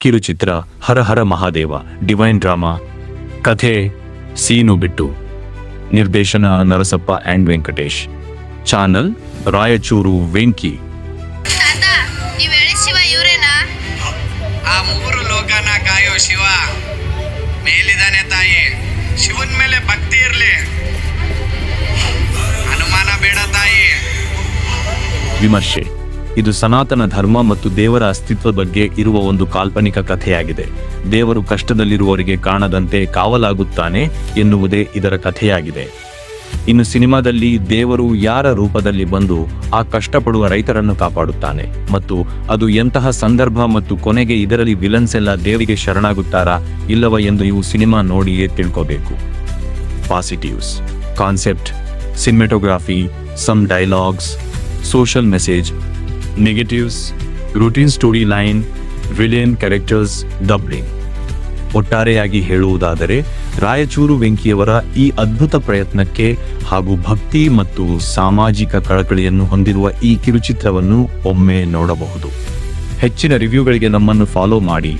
ಕಿರುಚಿತ್ರ ಹರ ಹರ Mahadeva divine drama. ಕಥೆ ಸೀನು ಬಿಟ್ಟು. ನಿರ್ದೇಶನ ನರಸಪ್ಪ ಆ್ಯಂಡ್ ವೆಂಕಟೇಶ್. ಚಾನಲ್ ರಾಯಚೂರು ವೆಂಕಿ. ತಾತ, ನೀವ್ ಹೇಳಿ ಶಿವ ಇವ್ರೇನಾ? ಆ ಮೂರು ಲೋಕನ ಕಾಯೋ ಶಿವ ಮೇಲಿದಾನೆ ತಾಯಿ. ಶಿವನ್ ಮೇಲೆ ಭಕ್ತಿ ಇರ್ಲಿ, ಅನುಮಾನ ಬೇಡ ತಾಯಿ. ವಿಮರ್ಶೆ. ಇದು ಸನಾತನ ಧರ್ಮ ಮತ್ತು ದೇವರ ಅಸ್ತಿತ್ವದ ಬಗ್ಗೆ ಇರುವ ಒಂದು ಕಾಲ್ಪನಿಕ ಕಥೆಯಾಗಿದೆ. ದೇವರು ಕಷ್ಟದಲ್ಲಿರುವವರಿಗೆ ಕಾಣದಂತೆ ಕಾವಲಾಗುತ್ತಾನೆ ಎನ್ನುವುದೇ ಇದರ ಕಥೆಯಾಗಿದೆ. ಇನ್ನು ಸಿನಿಮಾದಲ್ಲಿ ದೇವರು ಯಾರ ರೂಪದಲ್ಲಿ ಬಂದು ಆ ಕಷ್ಟಪಡುವ ರೈತರನ್ನು ಕಾಪಾಡುತ್ತಾನೆ ಮತ್ತು ಅದು ಎಂತಹ ಸಂದರ್ಭ ಮತ್ತು ಕೊನೆಗೆ ಇದರಲ್ಲಿ ವಿಲನ್ಸ್ ಎಲ್ಲ ದೇವರಿಗೆ ಶರಣಾಗುತ್ತಾರಾ ಇಲ್ಲವ ಎಂದು ನೀವು ಸಿನಿಮಾ ನೋಡಿಯೇ ತಿಳ್ಕೋಬೇಕು. Positives: concept, cinematography, some dialogues, social message. Negatives: routine story line, villain characters, dubbing. ಒಟ್ಟಾರೆಯಾಗಿ ಹೇಳುವುದಾದರೆ ರಾಯಚೂರು ವೆಂಕಿಯವರ ಈ ಅದ್ಭುತ ಪ್ರಯತ್ನಕ್ಕೆ ಹಾಗೂ ಭಕ್ತಿ ಮತ್ತು ಸಾಮಾಜಿಕ ಕಳಕಳಿಯನ್ನು ಹೊಂದಿರುವ ಈ ಕಿರುಚಿತ್ರವನ್ನು ಒಮ್ಮೆ ನೋಡಬಹುದು. ಹೆಚ್ಚಿನ ರಿವ್ಯೂಗಳಿಗೆ ನಮ್ಮನ್ನು ಫಾಲೋ ಮಾಡಿ.